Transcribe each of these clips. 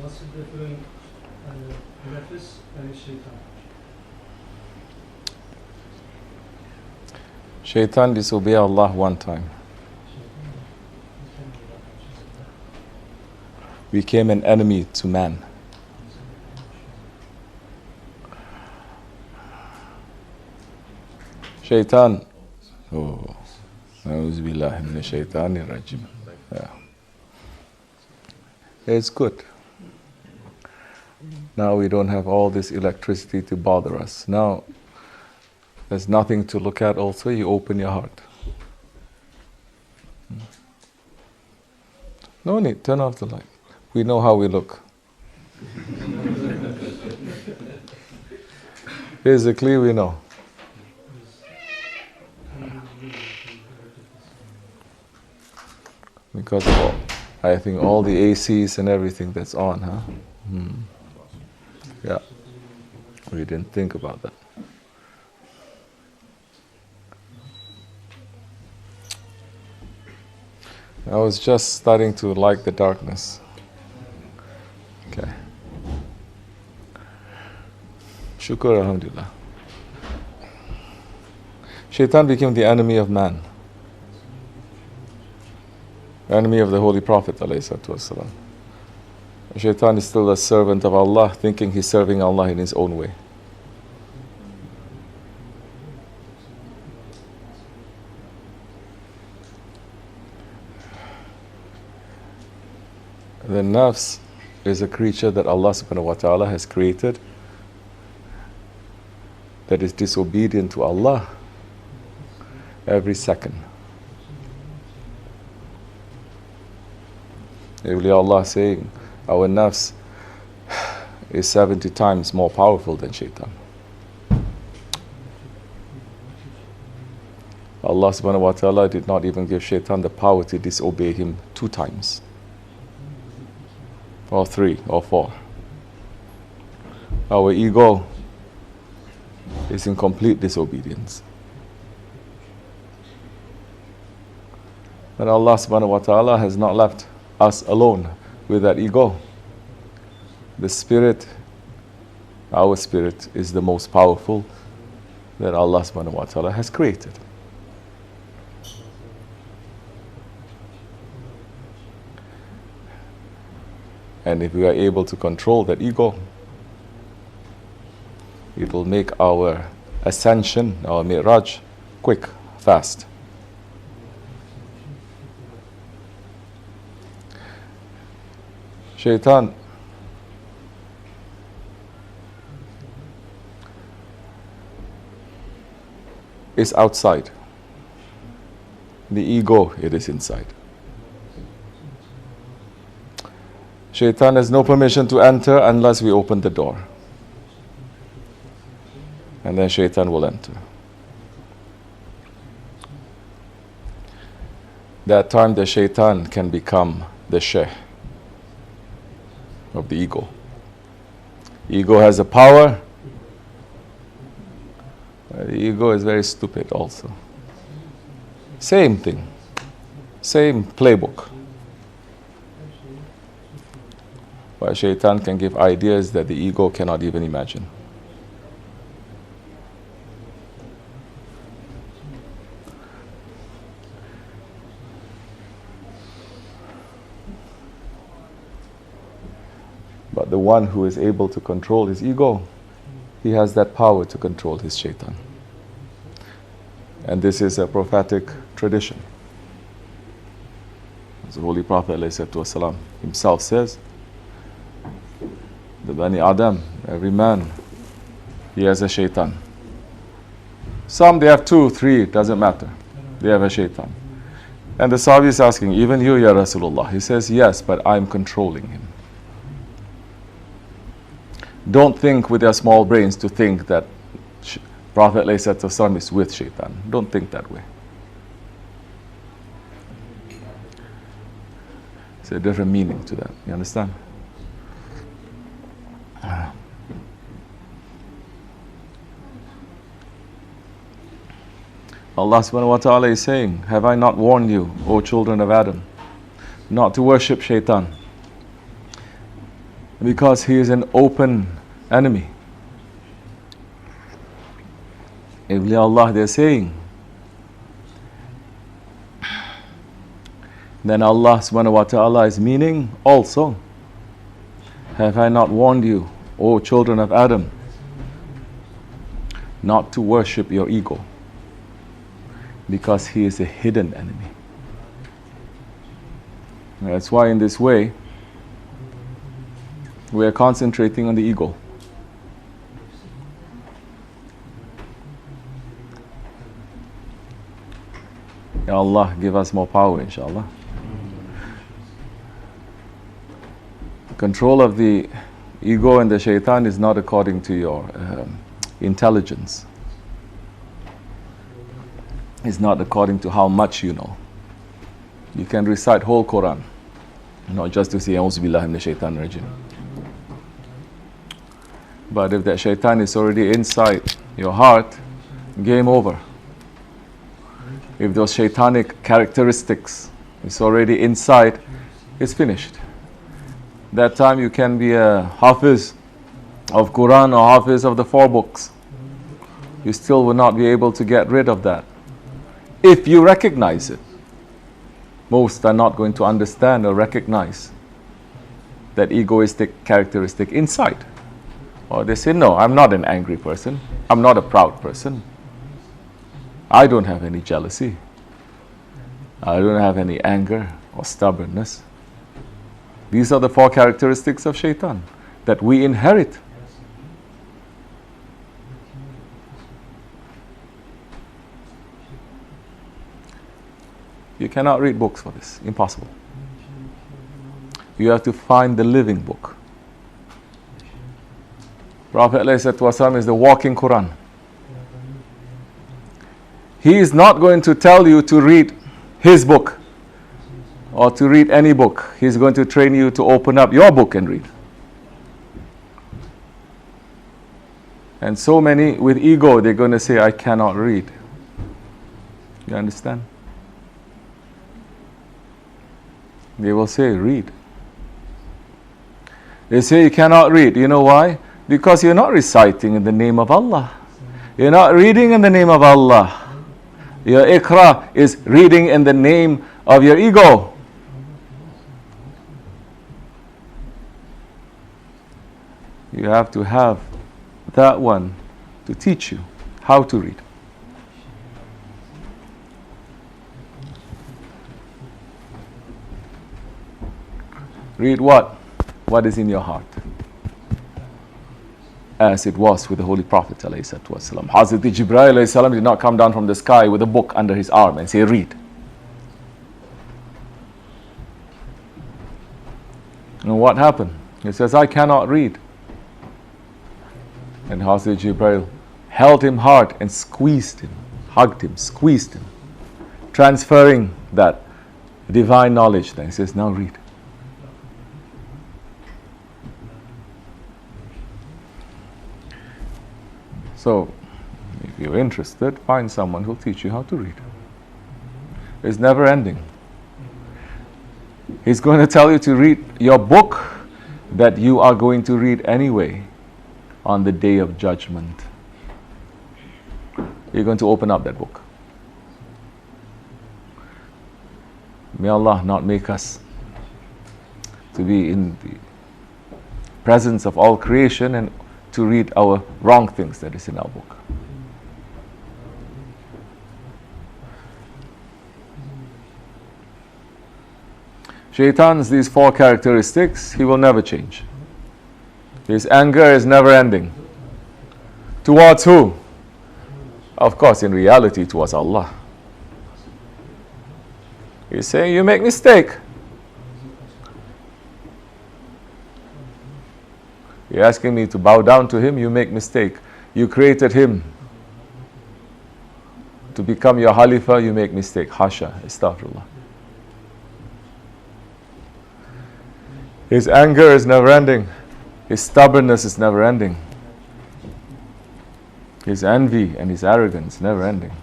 What's the difference nafs and sheytan? Shaitan disobey Allah one time. Became an enemy to man. Shaitan. Oh. Na'udhu billahi minash shaitanir rajim. Yeah. It's good. Now we don't have all this electricity to bother us. Now there's nothing to look at also, you open your heart. No need, turn off the light. We know how we look. Physically we know. Because of all, I think all the ACs and everything that's on, huh? Yeah. We didn't think about that. I was just starting to like the darkness. Okay. Shukr, alhamdulillah. Shaitan became the enemy of man. Enemy of the Holy Prophet ﷺ. Shaitan is still a servant of Allah, thinking he's serving Allah in his own way. The nafs is a creature that Allah subhanahu wa ta'ala has created that is disobedient to Allah every second. Allah saying, our nafs is 70 times more powerful than shaitan. Allah subhanahu wa ta'ala did not even give shaitan the power to disobey him 2 times. Or 3 or 4. Our ego is in complete disobedience. But Allah subhanahu wa ta'ala has not left us alone with that ego. The spirit, our spirit, is the most powerful that Allah subhanahu wa ta'ala has created. And if we are able to control that ego, it will make our ascension, our mi'raj, quick, fast. Shaitan is outside. The ego, it is inside. Shaitan has no permission to enter unless we open the door. And then shaitan will enter. That time the shaitan can become the shaykh of the ego. Ego has a power. The ego is very stupid also. Same thing. Same playbook. But shaitan can give ideas that the ego cannot even imagine. But the one who is able to control his ego, he has that power to control his shaitan. And this is a prophetic tradition. As the Holy Prophet ﷺ himself says, the Bani Adam, every man, he has a shaitan. Some they have 2, 3, it doesn't matter. They have a shaitan. And the Sahabi is asking, even you, Ya Rasulullah? He says, yes, but I'm controlling him. Don't think with your small brains to think that Prophet ﷺ is with shaitan. Don't think that way. It's a different meaning to that. You understand? Allah subhanahu wa ta'ala is saying, have I not warned you, O children of Adam, not to worship shaitan? Because he is an open enemy. Awliya Allah, they're saying, then Allah subhanahu wa ta'ala is meaning also, have I not warned you, O children of Adam, not to worship your ego, because he is a hidden enemy. That's why in this way we are concentrating on the ego. Ya Allah, give us more power, inshallah. Control of the ego and the shaitan is not according to your intelligence. It's not according to how much you know. You can recite whole Quran, not just to say A'udhu billahi minash shaitanir rajim. But if that shaitan is already inside your heart, game over. If those shaitanic characteristics is already inside, it's finished. That time you can be a hafiz of Quran or hafiz of the 4 books. You still will not be able to get rid of that. If you recognize it. Most are not going to understand or recognize that egoistic characteristic inside. Or they say, no, I'm not an angry person. I'm not a proud person. I don't have any jealousy. I don't have any anger or stubbornness. These are the 4 characteristics of shaitan that we inherit. You cannot read books for this. Impossible. You have to find the living book. Prophet ﷺ is the walking Quran. He is not going to tell you to read his book or to read any book. He's going to train you to open up your book and read. And so many with ego, they're going to say, I cannot read. You understand? They will say, read. They say you cannot read. You know why? Because you're not reciting in the name of Allah. You're not reading in the name of Allah. Your ikra is reading in the name of your ego. You have to have that one to teach you how to read. Read what? What is in your heart. As it was with the Holy Prophet ﷺ. Hazrat Jibreel ﷺ did not come down from the sky with a book under his arm and say, read. And what happened? He says, I cannot read. And Hazrat Jibreel held him hard and squeezed him, hugged him, squeezed him, transferring that divine knowledge. Then he says, now read. So, if you're interested, find someone who'll teach you how to read. It's never ending. He's going to tell you to read your book that you are going to read anyway on the day of judgment. You're going to open up that book. May Allah not make us to be in the presence of all creation and to read our wrong things that is in our book. Shaitan's these 4 characteristics, he will never change. His anger is never ending. Towards who? Of course, in reality, towards Allah. He's saying, you make mistake. You're asking me to bow down to him, you make mistake. You created him to become your Khalifa, you make mistake. Hasha, astaghfirullah. His anger is never ending. His stubbornness is never ending. His envy and his arrogance never ending.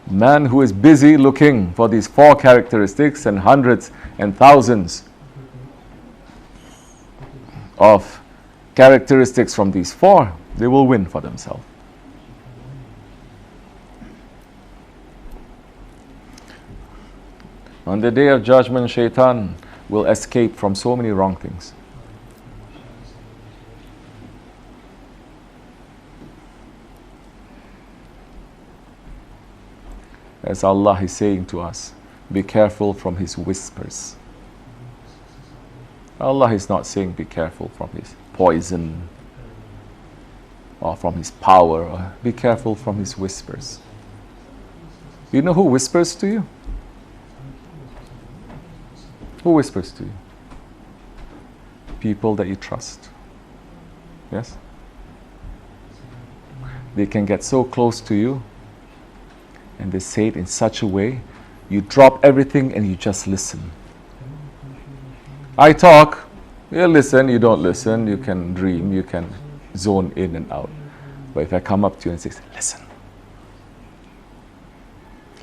Man who is busy looking for these 4 characteristics and hundreds and thousands of characteristics from these four, they will win for themselves. On the day of judgment, shaitan will escape from so many wrong things. As Allah is saying to us, be careful from his whispers. Allah is not saying be careful from his poison or from his power. Or be careful from his whispers. You know who whispers to you? Who whispers to you? People that you trust. Yes? They can get so close to you and they say it in such a way, you drop everything and you just listen. I talk, you listen, you don't listen, you can dream, you can zone in and out. But if I come up to you and say, listen,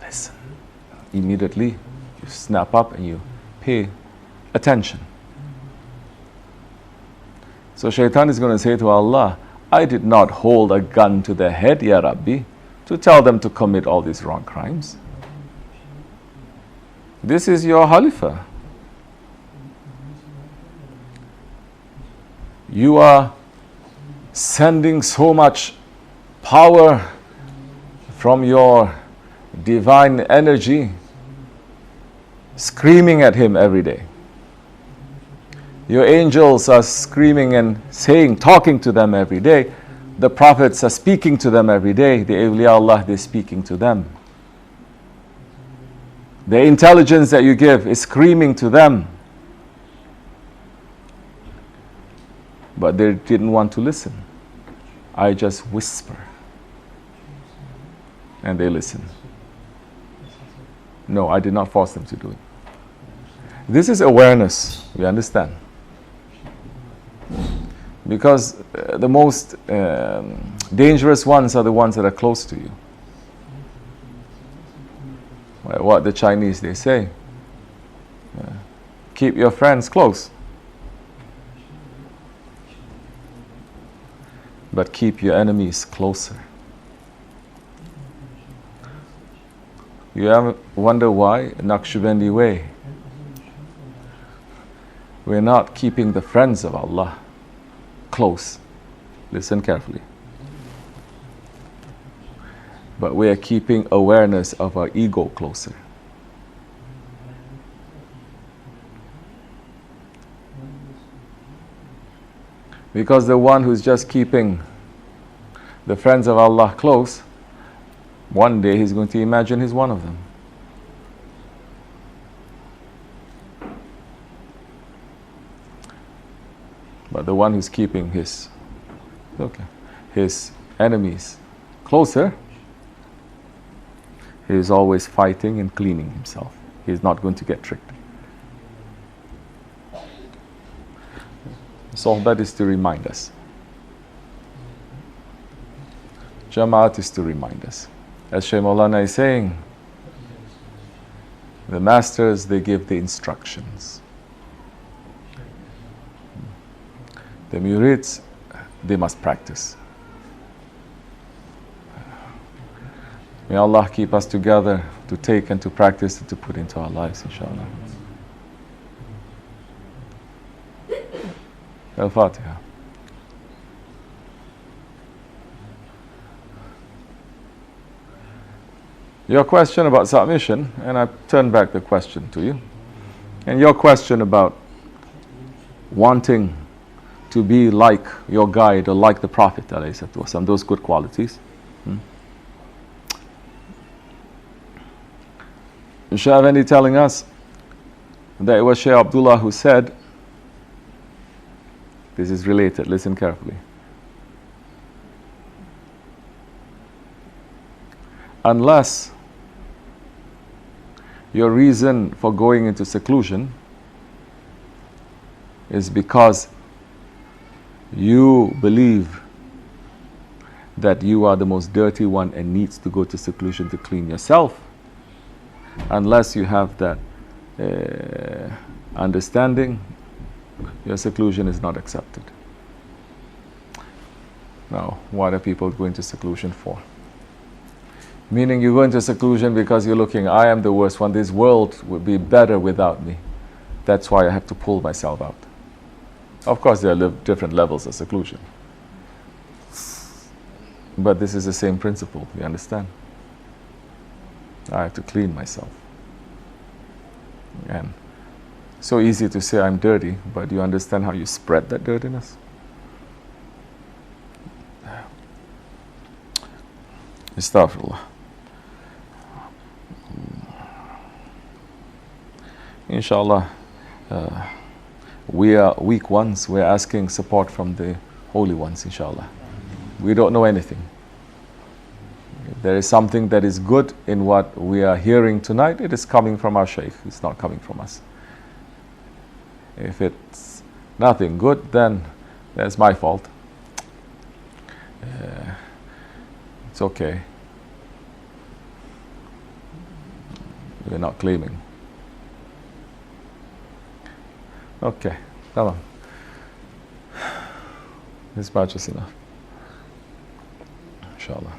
listen, immediately you snap up and you pay attention. So shaitan is going to say to Allah, I did not hold a gun to their head, Ya Rabbi, to tell them to commit all these wrong crimes. This is your Khalifa. You are sending so much power from your divine energy, screaming at him every day. Your angels are screaming and saying, talking to them every day. The prophets are speaking to them every day. The awliya Allah, they're speaking to them. The intelligence that you give is screaming to them. But they didn't want to listen. I just whisper. And they listen. No, I did not force them to do it. This is awareness, you understand? Because the most dangerous ones are the ones that are close to you. What the Chinese, they say, keep your friends close, but keep your enemies closer. You ever wonder why Naksibendi way? We're not keeping the friends of Allah close. Listen carefully. But we are keeping awareness of our ego closer. Because the one who's just keeping the friends of Allah close, one day he's going to imagine he's one of them. But the one who's keeping his enemies closer, he is always fighting and cleaning himself. He's not going to get tricked. Sohbat is to remind us. Jamaat is to remind us. As Shaykh Maulana is saying, the masters, they give the instructions. The murids, they must practice. May Allah keep us together to take and to practice and to put into our lives, inshallah. Al-Fatiha. Your question about submission, and I turn back the question to you. And your question about wanting to be like your guide or like the Prophet, those good qualities. Shaykh Efendi telling us that it was Shaykh Abdullah who said, this is related, listen carefully. Unless your reason for going into seclusion is because you believe that you are the most dirty one and needs to go to seclusion to clean yourself, unless you have that understanding, your seclusion is not accepted. Now, what are people going to seclusion for? Meaning you go into seclusion because you're looking, I am the worst one, this world would be better without me. That's why I have to pull myself out. Of course, there are different levels of seclusion. But this is the same principle, you understand? I have to clean myself. And so easy to say I'm dirty, but do you understand how you spread that dirtiness? Astaghfirullah. Inshallah, we are weak ones. We're asking support from the holy ones, inshallah. We don't know anything. If there is something that is good in what we are hearing tonight, it is coming from our Shaykh. It's not coming from us. If it's nothing good, then that's my fault. It's okay. We're not claiming. Okay, come on. This much is enough. Inshallah.